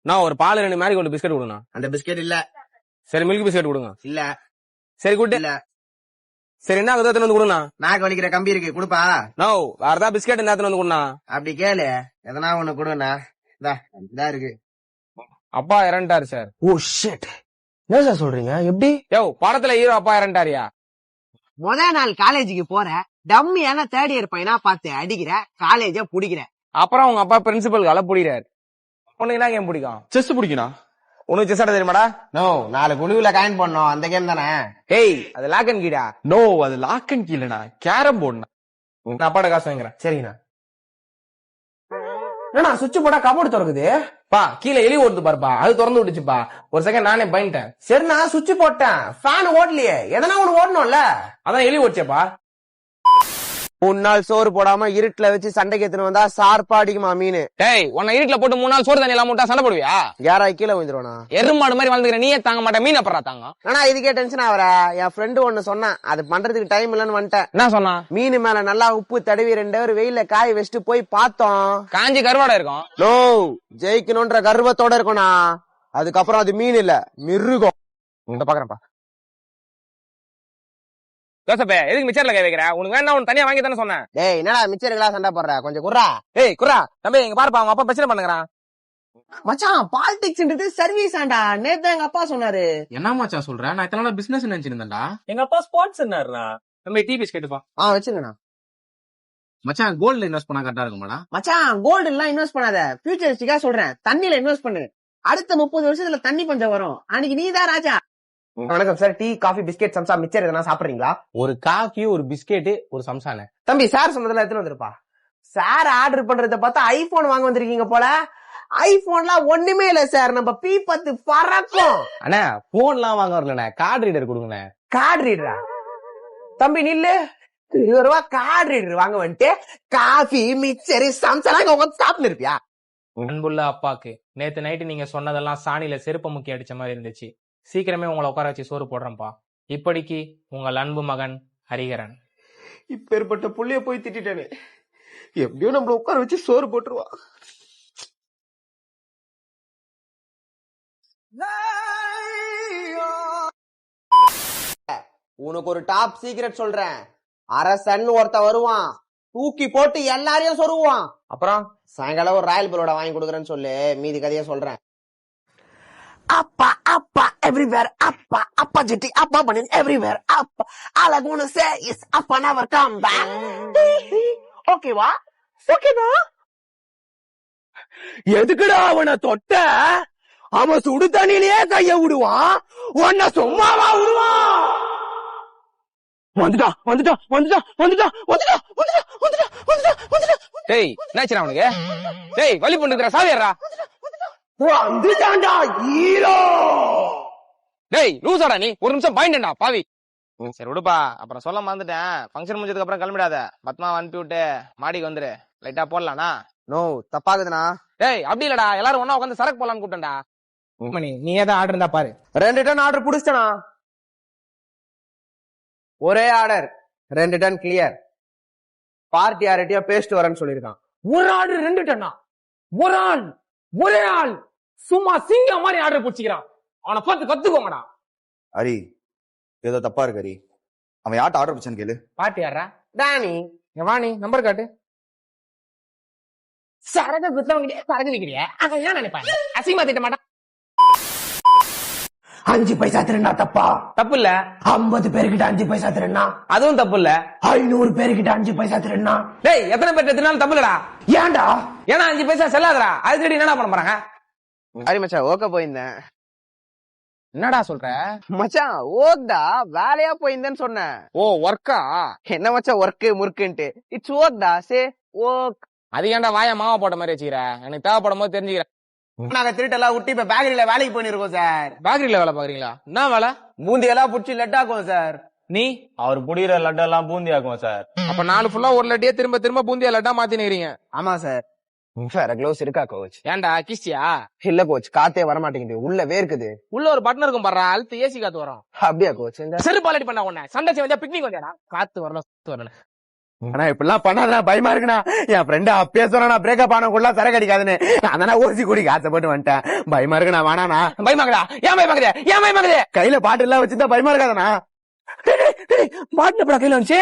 நான் ஒரு பால் 2 marigold biscuit கொடுங்க. அந்த பிஸ்கட் இல்ல. சரி மில்க் பிஸ்கட் கொடுங்க. இல்ல. சரி குட். இல்ல. சரி என்ன விதத்துல வந்து கொடுங்க. நாக்கு வலிக்கிற கம்பி இருக்கு குடுப்பா. நோ வேற ஏதாவது பிஸ்கட் நேரத்துல வந்து கொடுங்க. அப்படி கேளு, எதனா ஒண்ணு கொடுண்ணா. இதா இருக்கு. அப்பா இறந்துட்டாரு சார். ஓ ஷிட், என்ன சார் சொல்றீங்க? எப்படி? யோ படத்துல ஹீரோ அப்பா இறந்துட்டாரியா? நாள் காலேஜுக்கு போற டம்மியான 3rd இயர் பையனா பார்த்து அடிக்கிற, காலேஜ புடிக்கிற. அப்புறம் உங்க அப்பா பிரின்சிபல் அல புடிக்கிறாரு. உனக்கு என்ன கேம் பிடிக்கும்? செஸ் பிடிக்கணும். உனக்கு செஸ் ஆட தெரியுமாடா? நோ, 4 குழுவுல காயின் பண்ணோம், அந்த கேம் தானே. ஏய் அது லாக் அண்ட் கீடா. நோ, அது லாக் அண்ட் கீழனா கேரம் போர்டுனா. நான் அப்பாட காசு வாங்குறேன். சரிண்ணா. என்னண்ணா சுவிட்ச் போட்டா கபோர்டு திறக்குது? பா கீழே எலி ஓடுது பாருப்பா, அது திறந்து விட்டுச்சுப்பா. ஒரு செகண்ட் நானே பயன்ட்டேன். சரிண்ணா சுவிட்ச் போட்டேன், ஃபேன் ஓடலையே, எதனா ஒண்ணு ஓடணும்ல. அதான் எலி ஓடிச்சேப்பா. 3 நாள் சோறு போடாம இருட்டுல வச்சு சண்டைக்கு எடுத்துன்னு வந்தா சார்பா அடிக்குமா மீன். டேய் உன்னை இருட்டுல போட்டு 3 நாள் சோறு தண்ணி எல்லாம் போட்டா சண்டை போடுவியா? யாராவது கீழே விழுந்துருவானா? எருமாடு மாதிரி வாழ்ந்துக்கிற நீயே தாங்க மாட்டேன், மீன் அப்புறா தாங்க. ஆனா இதுக்கே டென்ஷன் ஆவற. என் ஃப்ரெண்டு ஒண்ணு சொன்னான், அது பண்றதுக்கு டைம் இல்லன்னு வந்துட்டேன். என்ன சொன்னா? மீன் மேல நல்லா உப்பு தடவி 2 hour வெயில காய வச்சுட்டு போய் பார்த்தோம். காஞ்சி கருவாடா இருக்கும். நோ, ஜெயிக்கணும்ன்ற கர்வத்தோட இருக்கணும்னா. அதுக்கப்புறம் அது மீன் இல்ல, மிருகம். பாக்குறேன்ப்பா. ஜோசப்பே எதுக்கு மிச்சர்ல கை வைக்கிற? உனக்கு வேணா உன் தனியா வாங்கி தானே சொன்னேன். டேய் என்னடா மிச்சர்களா சண்டை போடுற, கொஞ்சம் குர்ரா. ஏய் குர்ரா தம்பி, எங்க பாருப்பா அவங்க அப்பா பிரச்சனை பண்ணுங்கறான். மச்சான் பாலிடிக்ஸ்ன்றது சர்வீஸ் ஆண்டா. நேத்து எங்க அப்பா சொன்னாரு. என்ன மச்சான் சொல்ற? நான் இத்தனை நாள் பிசினஸ் நினைச்சிருந்தேன்டா. எங்க அப்பா ஸ்போர்ட்ஸ் என்னறா. தம்பி டீ பிஸ்கெட்டுப்பா. வச்சுங்கண்ணா. மச்சான் கோல்ட்ல இன்வெஸ்ட் பண்ணா கரெக்டா இருக்குமாடா? மச்சான் கோல்டு எல்லாம் இன்வெஸ்ட் பண்ணாத, ஃபியூச்சரிஸ்டிக்கா சொல்றேன். தண்ணில இன்வெஸ்ட் பண்ணு, அடுத்த 30 வருஷத்துல தண்ணி பஞ்சம் வரும். அன்னைக்கு நீதான் ராஜா. வணக்கம் sir, tea coffee biscuit samosa mixture எதனா சாப்பிடுறீங்களா? ஒரு காஃபி ஒரு பிஸ்கெட் ஒரு சம்சானே. தம்பி சார் சொன்னதெல்லாம் எடுத்துட்டு வந்துருப்பா. சார் ஆர்டர் பண்றத பார்த்தா ஐபோன் வாங்க வந்திருக்கீங்க போல. ஐபோன்லாம் ஒண்ணுமே இல்ல சார், நம்ம P10 பறக்கும். அண்ணா போன்லாம் வாங்க வரலண்ணே, கார்டு ரீடர் கொடுங்கண்ணே. கார்டு ரீடரா? தம்பி நில்லு, 20 ரூபா கார்டு ரீடர் வாங்க வந்துட்டு காஃபி மிச்சர் சம்சா சாப்பிட்டு இருப்பியா? அன்புள்ள அப்பாக்கு நேத்து நைட்டு நீங்க சொன்னதெல்லாம் சாணியில செருப்ப முக்கி அடிச்ச மாதிரி இருந்துச்சு. சீக்கிரமே உங்களை உட்கார வச்சு சோறு போடுறேன்ப்பா. இப்படிக்கு உங்கள் அன்பு மகன் ஹரிகரன். இப்பேற்பட்ட புள்ளைய போய் திட்டேனே, எப்படியோ நம்மள உட்கார வச்சு சோறு போட்டுருவா. உனக்கு ஒரு டாப் சீக்ரெட் சொல்றேன். அரசன் ஒருத்த வருவான், தூக்கி போட்டு எல்லாரையும் சொருவான். அப்புறம் சாயங்காலம் ஒரு ராயல் பலோட வாங்கி கொடுக்குறேன்னு சொல்லு, மீதி கதைய சொல்றேன். அப்பா அப்பா everywhere, அப்பா அப்பா ஜெட்டி அப்பா பனியன் everywhere, அப்பா all I wanna say is அப்பா never come back. ஓகேவா? ஓகேவா? எதுக்குடா அவனை தொட்ட? அவன் சுடு தண்ணியிலேயே கைய விடுவான், உன்னை சும்மாவா விடுவான்? வந்துட்டா வந்துட்டா வந்துட்டா வந்துட்டா வந்துட்டா வந்துட்டா வந்துட்டா வந்துட்டா வந்துட்டா. டேய் என்னாச்சுடா அவனுக்கு? டேய் வலி பண்ணுங்கற சாவியறா. வந்துட்டான்டா ஹீரோ. டேய் லூசாடா நீ, ஒரு நிமிஷம் பாயிண்டா பாவி. சரி விடுப்பா, அப்புறம் சொல்ல மறந்துட்டேன். ஃபங்க்ஷன் முடிஞ்சதுக்கு அப்புறம் கிளம்பிடாத, பத்மா அனுப்பி விட்டு மாடிக்கு வந்துரு. லைட்டா போடலாம்னா? நோ தப்பாகுதுண்ணா. டேய் அப்படி இல்லடா, எல்லாரும் ஒண்ணா உட்காந்து சரக்கு போடலான்னு கூப்பிட்டேன்டா. நீ ஏதாவது ஆர்டர் இருந்தா பாரு. 2 டன் ஆர்டர் புடிச்சனா? ஒரே ஆர்டர் 2 டன் கிளியர். பார்ட்டி யார்கிட்டயா பேஸ்ட் வரேன்னு சொல்லிருக்கான். ஒரு ஆர்டர் 2 டன்னா? ஒரு ஆள் ஒரே ஆள் சும்மா சிங்க மாதிரி ஆர்டர் பிடிச்சிக்கிறான். அவனை பார்த்து கத்துக்கோங்கடா. ஹரி ஏதோ தப்பா இருக்கு ஹரி. அவன் யார்ட்ட ஆர்டர் பிடிச்சான்னு கேளு. பாட்டி யாரா? டானி. வாணி நம்பர் காட்டு. சரக குத்தவங்க சரகு விக்கிறிய, அங்க ஏன் நினைப்பாங்க? அசிங்கமா திட்ட மாட்டான். 5 பைசா திருநா தப்பா? தப்பு இல்ல. 50 பேருக்கிட்ட 5 பைசா திருநா அதுவும் தப்பு இல்ல. 500 பேருக்கிட்ட 5 பைசா திருநா. டேய் எத்தனை பேர் எத்தனாலும் தப்பு இல்லடா. ஏன்டா? ஏன்னா 5 பைசா செல்லாதடா. அது தேடி என்ன பண்ண போறாங்க? ஹரி மச்சான் ஓக்க போயிருந்தேன். என்னடா சொல்ற மச்சான்? ஓக்டா, வேலையா போயிருந்தேன்னு சொன்னேன். ஓ ஒர்க்கா? என்ன மச்சான் ஒர்க்கு முறுக்குன்ட்டு? இட்ஸ் ஓக்டா, சே ஓக். அது ஏன்டா வாய மாவா போட்ட மாதிரி வச்சுக்கிற? எனக்கு தேவைப்படும் போது தெரிஞ்சுக்கிறேன். நாங்க திருட்டெல்லாம் விட்டு இப்ப பேக்கரியில வேலைக்கு போயிருக்கோம் சார். பேக்கரியில வேலை பாக்குறீங்களா? என்ன வேலை? பூந்தி எல்லாம் புடிச்சு லட்டாக்கும் சார். நீ அவர் புடிக்கிற லட்டெல்லாம் பூந்தி ஆக்குவோம் சார். அப்ப 4 ஃபுல்லா ஒரு லட்டியே திரும்ப திரும்ப பூந்தியா லட்டா மாத்தி நிக்கிறீங்க. ஆமா சார். வேற க்ளோஸ் இருக்கா கோச்? ஏன்டா கிஸ்டியா? இல்ல கோச், காத்தே வர மாட்டேங்குது, உள்ள வேர்க்குது. உள்ள ஒரு பட்டன் இருக்கும் பாரு, அழுத்து ஏசி காத்து வரும். அப்படியா கோச்? செருப்பாலடி பண்ணா உன்ன சண்டை வந்தா பிக்னிக் வந்தாடா. காத்து வரல வரல. ஆனா இப்படிலாம் பண்ணாதா பயமா இருக்குண்ணா. என் ஃப்ரெண்டு அப்பயே சொன்னா பிரேக்கப் ஆனவங்க சரக்கு அடிக்காதுன்னு. நான் ஊசி குடிக்க ஆசைப்பட்டு வந்துட்டேன். பயமா இருக்குண்ணா, வேணாண்ணா. பயமாக்குதா? ஏன் பயமாக்குதே? ஏன் பயமாக்குதே? கையில பாட்டு எல்லாம் வச்சுதான் பயமா இருக்காதண்ணா. பாட்டுல கையில வந்துச்சு.